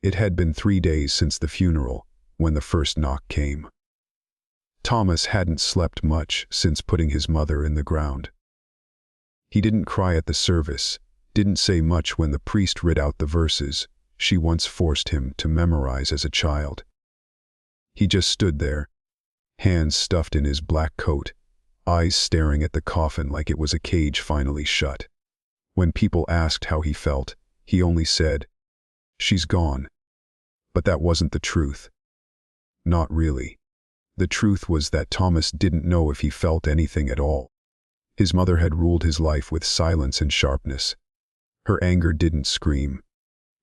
It had been 3 days since the funeral when the first knock came. Thomas hadn't slept much since putting his mother in the ground. He didn't cry at the service, didn't say much when the priest read out the verses she once forced him to memorize as a child. He just stood there, hands stuffed in his black coat, eyes staring at the coffin like it was a cage finally shut. When people asked how he felt, he only said, "She's gone." But that wasn't the truth. Not really. The truth was that Thomas didn't know if he felt anything at all. His mother had ruled his life with silence and sharpness. Her anger didn't scream.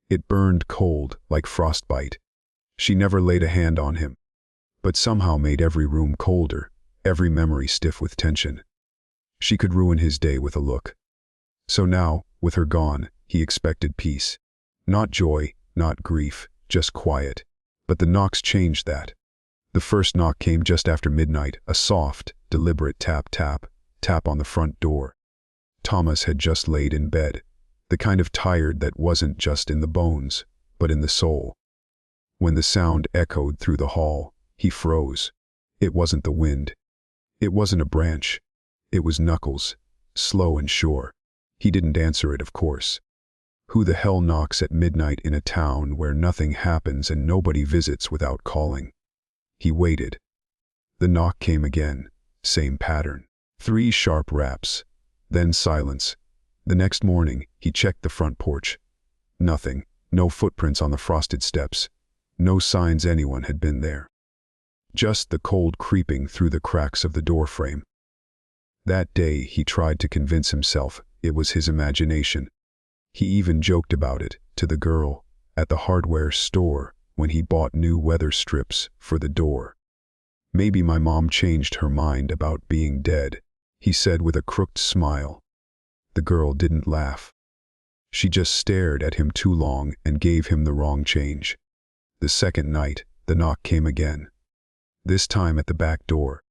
It burned cold, like frostbite. She never laid a hand on him, but somehow made every room colder, every memory stiff with tension. She could ruin his day with a look. So now, with her gone, he expected peace. Not joy, not grief, just quiet. But the knocks changed that. The first knock came just after midnight, a soft, deliberate tap on the front door. Thomas had just laid in bed, the kind of tired that wasn't just in the bones, but in the soul. When the sound echoed through the hall, he froze. It wasn't the wind. It wasn't a branch. It was Knuckles, slow and sure. He didn't answer it, of course. Who the hell knocks at midnight in a town where nothing happens and nobody visits without calling? He waited. The knock came again, same pattern. 3 sharp raps, then silence. The next morning, he checked the front porch. Nothing, no footprints on the frosted steps, no signs anyone had been there. Just the cold creeping through the cracks of the doorframe. That day he tried to convince himself it was his imagination. He even joked about it to the girl at the hardware store when he bought new weather strips for the door. "Maybe my mom changed her mind about being dead," he said with a crooked smile. The girl didn't laugh. She just stared at him too long and gave him the wrong change. The second night, the knock came again. This time at the back door.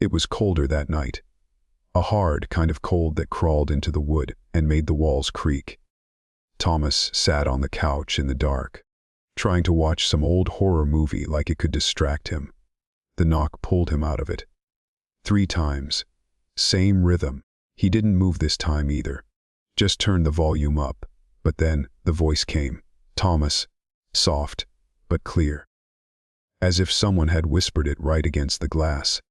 It was colder that night. A hard kind of cold that crawled into the wood and made the walls creak. Thomas sat on the couch in the dark, trying to watch some old horror movie like it could distract him. The knock pulled him out of it. 3 times. Same rhythm. He didn't move this time either. Just turned the volume up. But then the voice came. "Thomas." Soft, but clear. As if someone had whispered it right against the glass.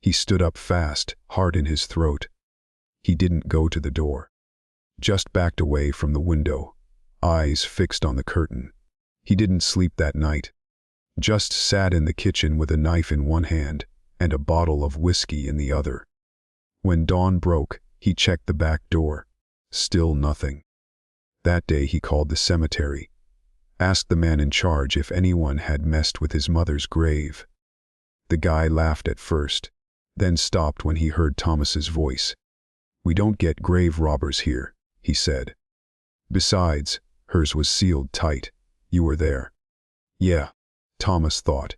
He stood up fast, heart in his throat. He didn't go to the door. Just backed away from the window, eyes fixed on the curtain. He didn't sleep that night. Just sat in the kitchen with a knife in one hand and a bottle of whiskey in the other. When dawn broke, he checked the back door. Still nothing. That day he called the cemetery. Asked the man in charge if anyone had messed with his mother's grave. The guy laughed at first, then stopped when he heard Thomas's voice. "We don't get grave robbers here," he said. "Besides, hers was sealed tight. You were there." Yeah, Thomas thought.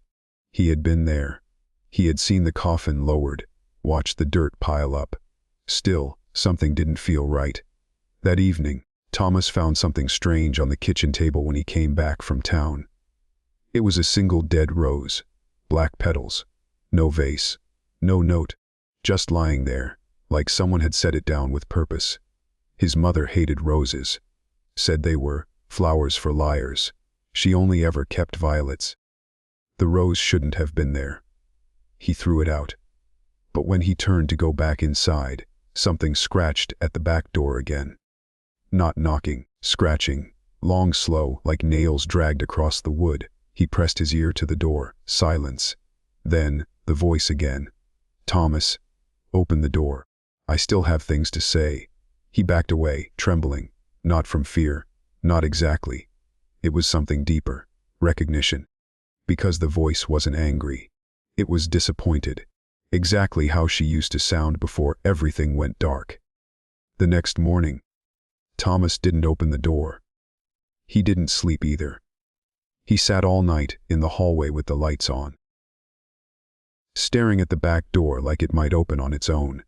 He had been there. He had seen the coffin lowered, watched the dirt pile up. Still, something didn't feel right. That evening, Thomas found something strange on the kitchen table when he came back from town. It was a single dead rose, black petals, no vase, no note, just lying there, like someone had set it down with purpose. His mother hated roses, said they were flowers for liars. She only ever kept violets. The rose shouldn't have been there. He threw it out. But when he turned to go back inside, something scratched at the back door again. Not knocking, scratching, long, slow, like nails dragged across the wood. He pressed his ear to the door. Silence. Then, the voice again. "Thomas, open the door. I still have things to say." He backed away, trembling. Not from fear. Not exactly. It was something deeper. Recognition. Because the voice wasn't angry. It was disappointed. Exactly how she used to sound before everything went dark. The next morning, Thomas didn't open the door. He didn't sleep either. He sat all night in the hallway with the lights on, staring at the back door like it might open on its own.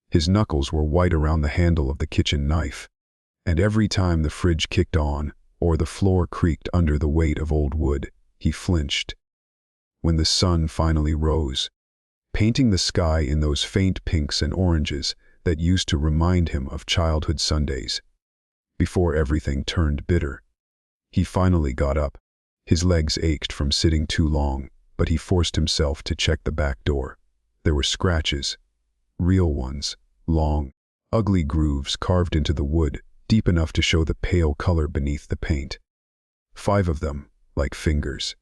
His knuckles were white around the handle of the kitchen knife, and every time the fridge kicked on, or the floor creaked under the weight of old wood, he flinched. When the sun finally rose, painting the sky in those faint pinks and oranges that used to remind him of childhood Sundays, before everything turned bitter, he finally got up. His legs ached from sitting too long, but he forced himself to check the back door. There were scratches, real ones, long, ugly grooves carved into the wood, deep enough to show the pale color beneath the paint. 5 of them, like fingers.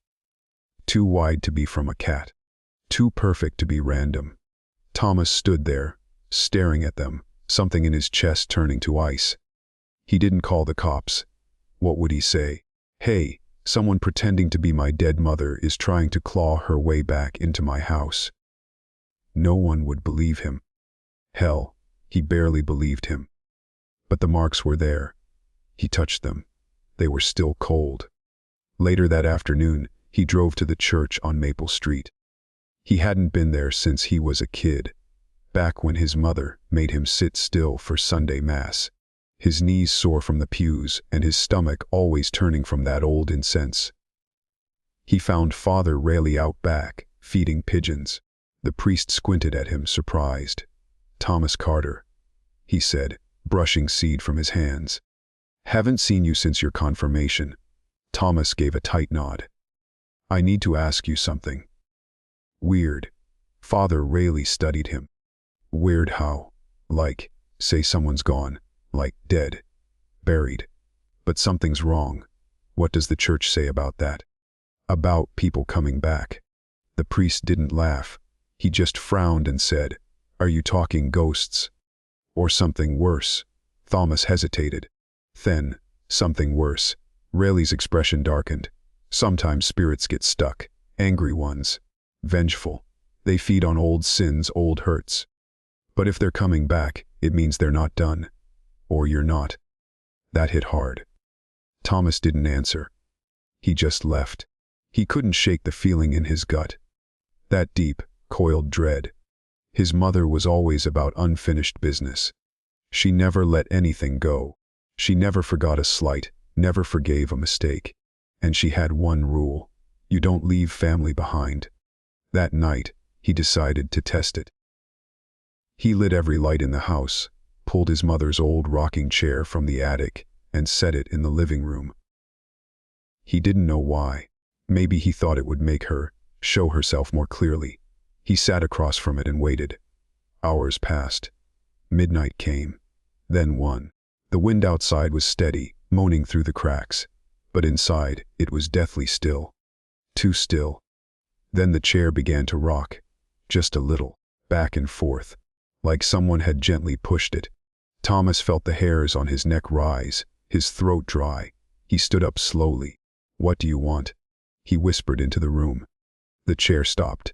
Too wide to be from a cat. Too perfect to be random. Thomas stood there, staring at them, something in his chest turning to ice. He didn't call the cops. What would he say? Hey, someone pretending to be my dead mother is trying to claw her way back into my house. No one would believe him. Hell, he barely believed him. But the marks were there. He touched them. They were still cold. Later that afternoon, he drove to the church on Maple Street. He hadn't been there since he was a kid, back when his mother made him sit still for Sunday Mass. His knees sore from the pews and his stomach always turning from that old incense. He found Father Raley out back, feeding pigeons. The priest squinted at him, surprised. "Thomas Carter," he said, brushing seed from his hands. "Haven't seen you since your confirmation." Thomas gave a tight nod. "I need to ask you something." "Weird." Father Raley studied him. "Weird how? Like, say someone's gone, like dead, buried. But something's wrong. What does the church say about that? About people coming back?" The priest didn't laugh. He just frowned and said, "Are you talking ghosts? Or something worse?" Thomas hesitated. Then, something worse. Raley's expression darkened. "Sometimes spirits get stuck, angry ones, vengeful. They feed on old sins, old hurts. But if they're coming back, it means they're not done. Or you're not." That hit hard. Thomas didn't answer. He just left. He couldn't shake the feeling in his gut. That deep, coiled dread. His mother was always about unfinished business. She never let anything go. She never forgot a slight, never forgave a mistake. And she had one rule: you don't leave family behind. That night, he decided to test it. He lit every light in the house, pulled his mother's old rocking chair from the attic, and set it in the living room. He didn't know why. Maybe he thought it would make her show herself more clearly. He sat across from it and waited. Hours passed. Midnight came. Then 1. The wind outside was steady, moaning through the cracks. But inside, it was deathly still. Too still. Then the chair began to rock. Just a little. Back and forth. Like someone had gently pushed it. Thomas felt the hairs on his neck rise, his throat dry. He stood up slowly. "What do you want?" he whispered into the room. The chair stopped.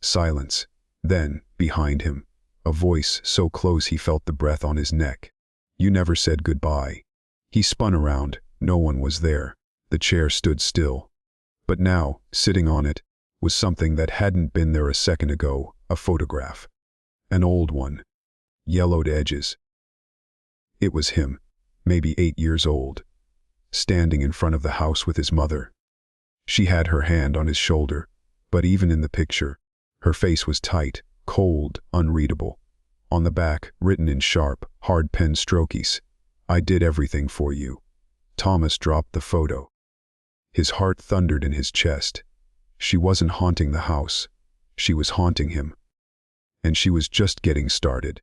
Silence. Then, behind him, a voice so close he felt the breath on his neck. "You never said goodbye." He spun around. No one was there. The chair stood still. But now, sitting on it, was something that hadn't been there a second ago, a photograph. An old one. Yellowed edges. It was him, maybe 8 years old, standing in front of the house with his mother. She had her hand on his shoulder, but even in the picture, her face was tight, cold, unreadable. On the back, written in sharp, hard pen strokies, "I did everything for you." Thomas dropped the photo. His heart thundered in his chest. She wasn't haunting the house. She was haunting him. And she was just getting started.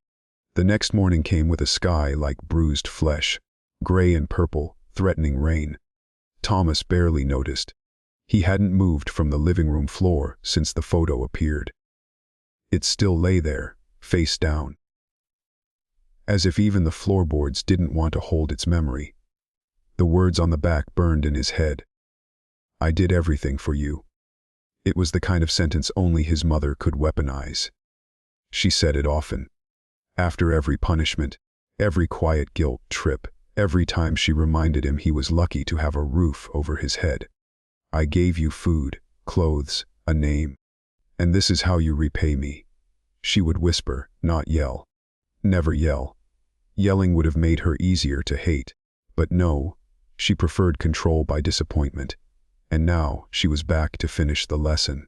The next morning came with a sky like bruised flesh, gray and purple, threatening rain. Thomas barely noticed. He hadn't moved from the living room floor since the photo appeared. It still lay there, face down. As if even the floorboards didn't want to hold its memory. The words on the back burned in his head. "I did everything for you." It was the kind of sentence only his mother could weaponize. She said it often. After every punishment, every quiet guilt trip, every time she reminded him he was lucky to have a roof over his head. "I gave you food, clothes, a name. And this is how you repay me." She would whisper, not yell. Never yell. Yelling would have made her easier to hate. But no, She preferred control by disappointment, and now she was back to finish the lesson.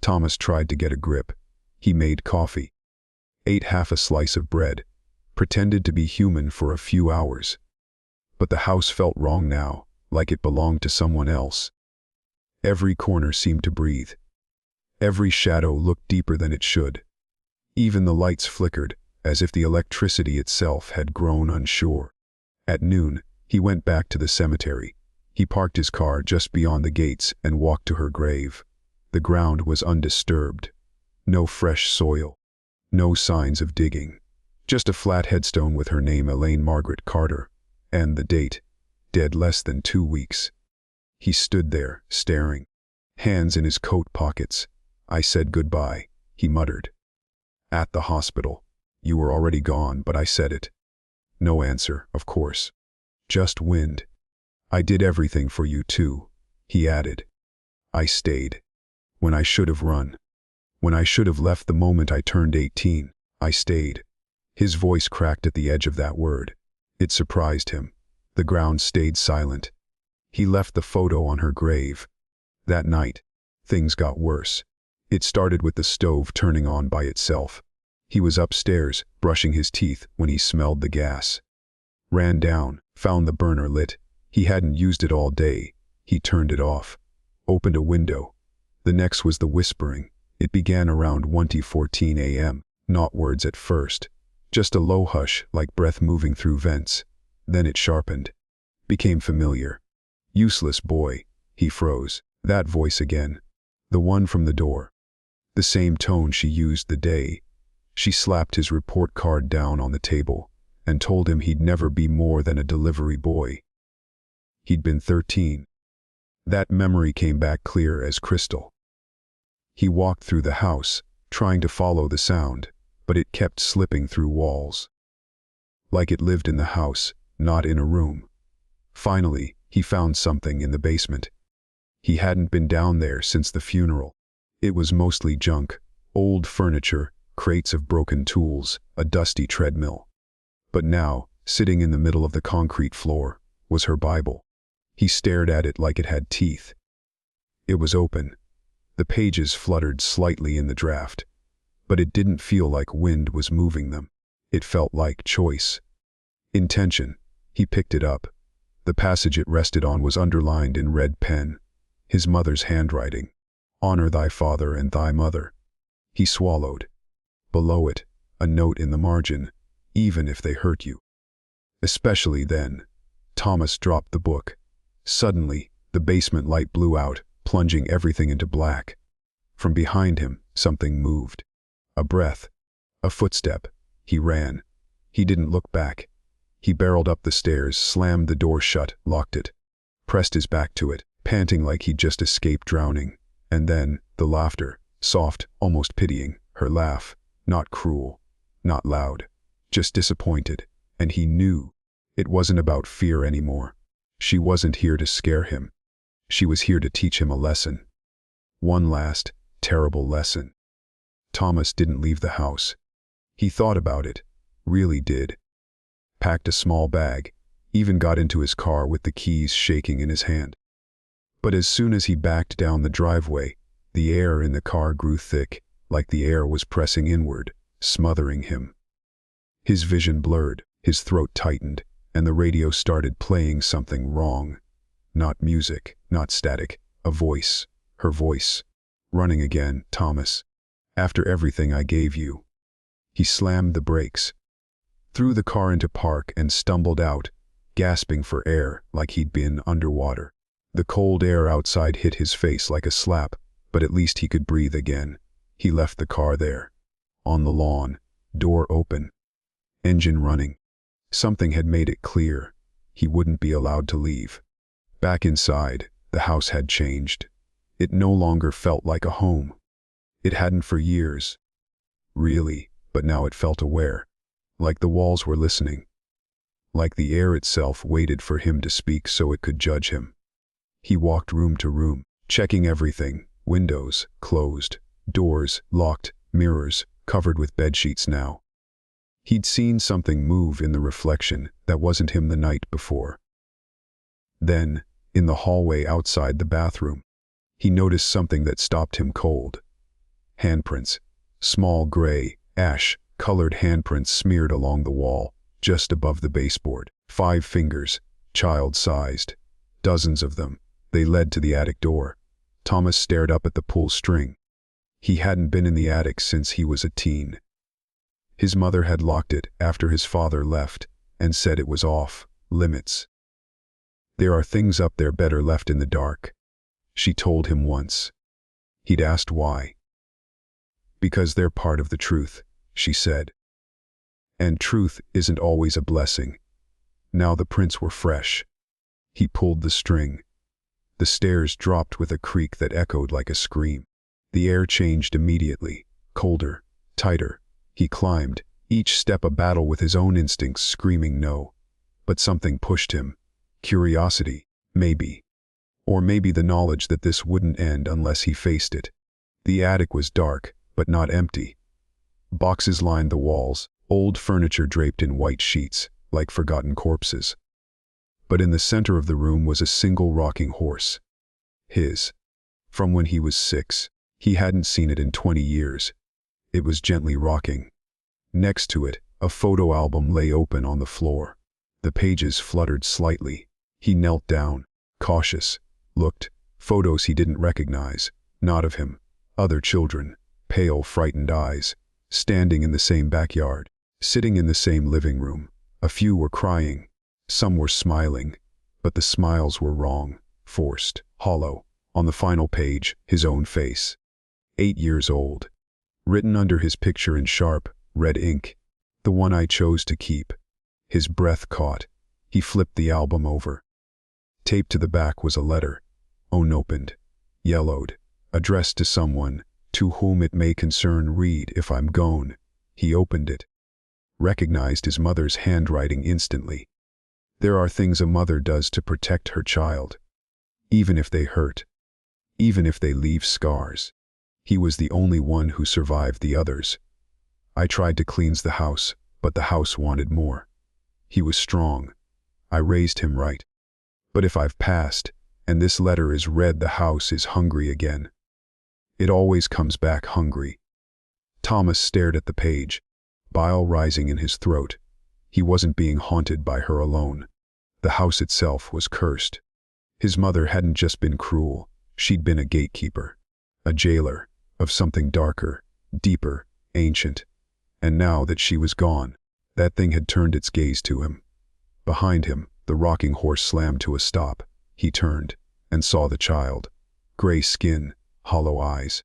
Thomas tried to get a grip. He made coffee, ate half a slice of bread, pretended to be human for a few hours. But the house felt wrong now, like it belonged to someone else. Every corner seemed to breathe. Every shadow looked deeper than it should. Even the lights flickered, as if the electricity itself had grown unsure. At noon, he went back to the cemetery. He parked his car just beyond the gates and walked to her grave. The ground was undisturbed. No fresh soil. No signs of digging. Just a flat headstone with her name, Elaine Margaret Carter, and the date, dead less than 2 weeks. He stood there, staring, hands in his coat pockets. "I said goodbye," he muttered. "At the hospital. You were already gone, but I said it." No answer, of course. Just wind. "I did everything for you too," he added. "I stayed. When I should have run. When I should have left the moment I turned 18, I stayed." His voice cracked at the edge of that word. It surprised him. The ground stayed silent. He left the photo on her grave. That night, things got worse. It started with the stove turning on by itself. He was upstairs, brushing his teeth, when he smelled the gas. Ran down, found the burner lit. He hadn't used it all day. He turned it off. Opened a window. The next was the whispering. It began around 1:14 a.m., not words at first. Just a low hush, like breath moving through vents. Then it sharpened. Became familiar. "Useless boy." He froze. That voice again. The one from the door. The same tone she used the day. She slapped his report card down on the table and told him he'd never be more than a delivery boy. He'd been 13. That memory came back clear as crystal. He walked through the house, trying to follow the sound, but it kept slipping through walls. Like it lived in the house, not in a room. Finally, he found something in the basement. He hadn't been down there since the funeral. It was mostly junk, old furniture, crates of broken tools, a dusty treadmill. But now, sitting in the middle of the concrete floor, was her Bible. He stared at it like it had teeth. It was open. The pages fluttered slightly in the draft, but it didn't feel like wind was moving them. It felt like choice. Intention. He picked it up. The passage it rested on was underlined in red pen. His mother's handwriting. "Honor thy father and thy mother." He swallowed. Below it, a note in the margin, "Even if they hurt you." Especially then. Thomas dropped the book. Suddenly, the basement light blew out, plunging everything into black. From behind him, something moved. A breath. A footstep. He ran. He didn't look back. He barreled up the stairs, slammed the door shut, locked it, pressed his back to it, panting like he'd just escaped drowning. And then, the laughter, soft, almost pitying, her laugh, not cruel, not loud, just disappointed, and he knew. It wasn't about fear anymore. She wasn't here to scare him. She was here to teach him a lesson. One last, terrible lesson. Thomas didn't leave the house. He thought about it, really did. Packed a small bag, even got into his car with the keys shaking in his hand. But as soon as he backed down the driveway, the air in the car grew thick, like the air was pressing inward, smothering him. His vision blurred, his throat tightened, and the radio started playing something wrong. Not music, not static, a voice, her voice. "Running again, Thomas. After everything I gave you." He slammed the brakes, threw the car into park and stumbled out, gasping for air like he'd been underwater. The cold air outside hit his face like a slap, but at least he could breathe again. He left the car there. On the lawn, door open, engine running. Something had made it clear. He wouldn't be allowed to leave. Back inside, the house had changed. It no longer felt like a home. It hadn't for years. Really, but now it felt aware. Like the walls were listening. Like the air itself waited for him to speak so it could judge him. He walked room to room, checking everything. Windows, closed. Doors, locked. Mirrors, covered with bedsheets now. He'd seen something move in the reflection that wasn't him the night before. Then, in the hallway outside the bathroom, he noticed something that stopped him cold. Handprints. Small gray, ash-colored handprints smeared along the wall, just above the baseboard. 5 fingers, child-sized. Dozens of them. They led to the attic door. Thomas stared up at the pull string. He hadn't been in the attic since he was a teen. His mother had locked it after his father left and said it was off limits. "There are things up there better left in the dark," she told him once. He'd asked why. "Because they're part of the truth," she said. And truth isn't always a blessing. Now the prints were fresh. He pulled the string. The stairs dropped with a creak that echoed like a scream. The air changed immediately, colder, tighter. He climbed, each step a battle with his own instincts screaming no. But something pushed him. Curiosity, maybe. Or maybe the knowledge that this wouldn't end unless he faced it. The attic was dark, but not empty. Boxes lined the walls, old furniture draped in white sheets, like forgotten corpses. But in the center of the room was a single rocking horse. His. From when he was 6. He hadn't seen it in 20 years. It was gently rocking. Next to it, a photo album lay open on the floor. The pages fluttered slightly. He knelt down, cautious, looked. Photos he didn't recognize, not of him. Other children, pale, frightened eyes, standing in the same backyard, sitting in the same living room. A few were crying. Some were smiling, but the smiles were wrong, forced, hollow. On the final page, his own face. 8 years old. Written under his picture in sharp, red ink. The one I chose to keep. His breath caught. He flipped the album over. Taped to the back was a letter, unopened, yellowed, addressed to someone, "To whom it may concern, read if I'm gone." He opened it. Recognized his mother's handwriting instantly. There are things a mother does to protect her child. Even if they hurt. Even if they leave scars. He was the only one who survived the others. "I tried to cleanse the house, but the house wanted more. He was strong. I raised him right. But if I've passed, and this letter is read, the house is hungry again. It always comes back hungry." Thomas stared at the page, bile rising in his throat. He wasn't being haunted by her alone. The house itself was cursed. His mother hadn't just been cruel, she'd been a gatekeeper, a jailer, of something darker, deeper, ancient. And now that she was gone, that thing had turned its gaze to him. Behind him, the rocking horse slammed to a stop. He turned, and saw the child. Gray skin, hollow eyes.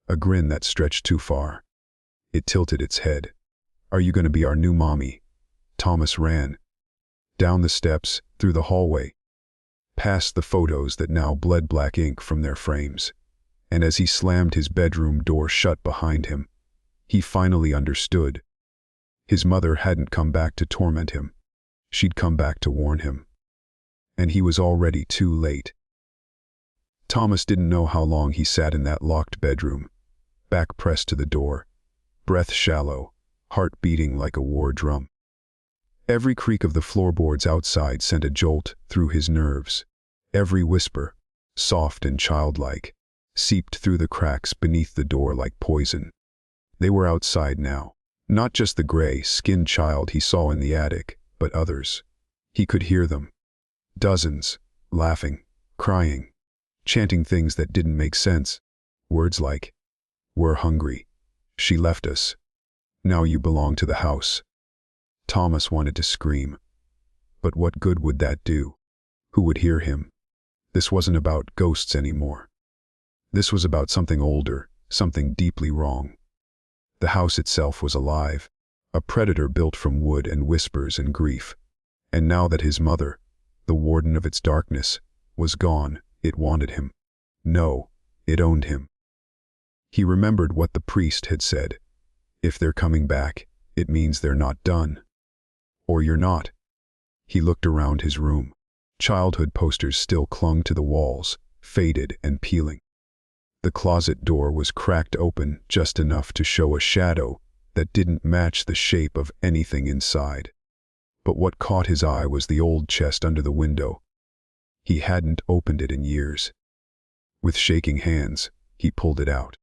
A grin that stretched too far. It tilted its head. "Are you going to be our new mommy?" Thomas ran. Down the steps, through the hallway. Past the photos that now bled black ink from their frames. And as he slammed his bedroom door shut behind him, he finally understood. His mother hadn't come back to torment him. She'd come back to warn him. And he was already too late. Thomas didn't know how long he sat in that locked bedroom, back pressed to the door, breath shallow, heart beating like a war drum. Every creak of the floorboards outside sent a jolt through his nerves. Every whisper, soft and childlike, seeped through the cracks beneath the door like poison. They were outside now. Not just the gray-skinned child he saw in the attic, but others. He could hear them. Dozens, laughing, crying, chanting things that didn't make sense. Words like, "We're hungry. She left us. Now you belong to the house." Thomas wanted to scream. But what good would that do? Who would hear him? This wasn't about ghosts anymore. This was about something older, something deeply wrong. The house itself was alive, a predator built from wood and whispers and grief. And now that his mother, the warden of its darkness, was gone, it wanted him. No, it owned him. He remembered what the priest had said. If they're coming back, it means they're not done. Or you're not. He looked around his room. Childhood posters still clung to the walls, faded and peeling. The closet door was cracked open just enough to show a shadow that didn't match the shape of anything inside. But what caught his eye was the old chest under the window. He hadn't opened it in years. With shaking hands, he pulled it out.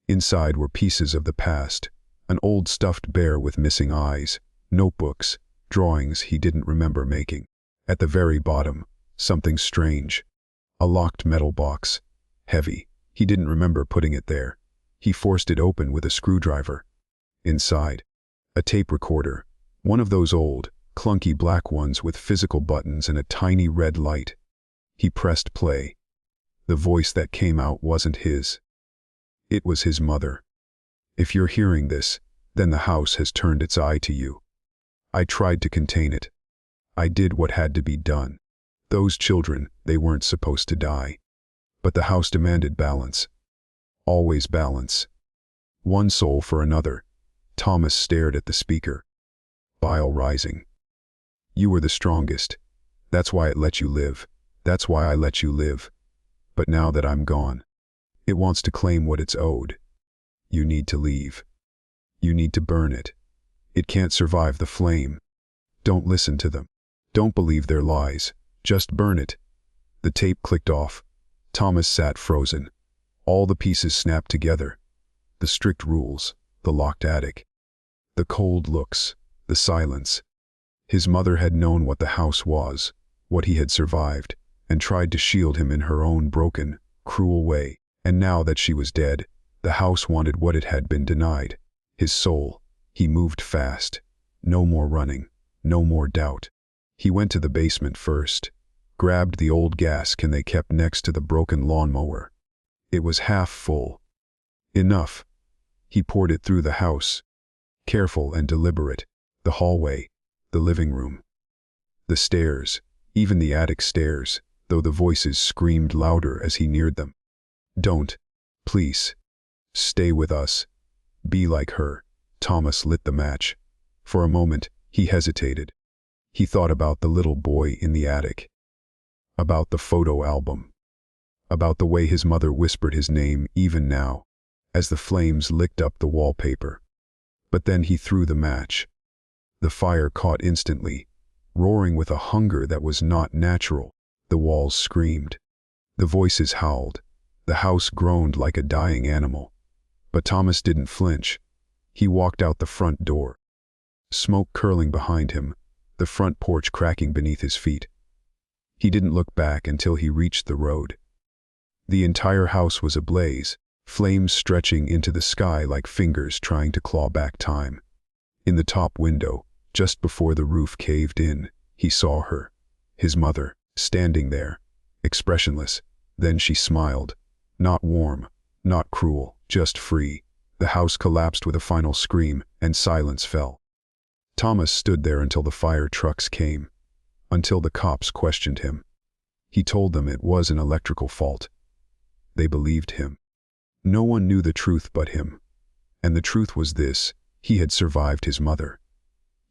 Inside were pieces of the past, an old stuffed bear with missing eyes, notebooks, drawings he didn't remember making. At the very bottom, something strange. A locked metal box. Heavy. He didn't remember putting it there. He forced it open with a screwdriver. Inside, a tape recorder, one of those old, clunky black ones with physical buttons and a tiny red light. He pressed play. The voice that came out wasn't his. It was his mother. If you're hearing this, then the house has turned its eye to you. I tried to contain it. I did what had to be done. Those children, they weren't supposed to die. But the house demanded balance. Always balance. One soul for another. Thomas stared at the speaker. Bile rising. You were the strongest. That's why it let you live. That's why I let you live. But now that I'm gone, it wants to claim what it's owed. You need to leave. You need to burn it. It can't survive the flame. Don't listen to them. Don't believe their lies. Just burn it. The tape clicked off. Thomas sat frozen. All the pieces snapped together. The strict rules, the locked attic, the cold looks, the silence. His mother had known what the house was, what he had survived, and tried to shield him in her own broken, cruel way. And now that she was dead, the house wanted what it had been denied. His soul. He moved fast. No more running. No more doubt. He went to the basement first, grabbed the old gas can they kept next to the broken lawnmower. It was half full. Enough. He poured it through the house, careful and deliberate. The hallway, the living room, the stairs, even the attic stairs, though the voices screamed louder as he neared them. Don't. Please. Stay with us. Be like her. Thomas lit the match. For a moment, he hesitated. He thought about the little boy in the attic, about the photo album, about the way his mother whispered his name even now, as the flames licked up the wallpaper. But then he threw the match. The fire caught instantly, roaring with a hunger that was not natural. The walls screamed. The voices howled. The house groaned like a dying animal. But Thomas didn't flinch. He walked out the front door. Smoke curling behind him, the front porch cracking beneath his feet. He didn't look back until he reached the road. The entire house was ablaze, flames stretching into the sky like fingers trying to claw back time. In the top window, just before the roof caved in, he saw her, his mother, standing there, expressionless. Then she smiled. Not warm, not cruel, just free. The house collapsed with a final scream, and silence fell. Thomas stood there until the fire trucks came, until the cops questioned him. He told them it was an electrical fault. They believed him. No one knew the truth but him. And the truth was this: he had survived his mother.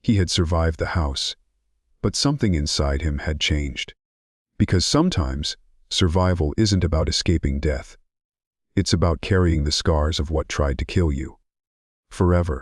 He had survived the house. But something inside him had changed. Because sometimes, survival isn't about escaping death. It's about carrying the scars of what tried to kill you. Forever.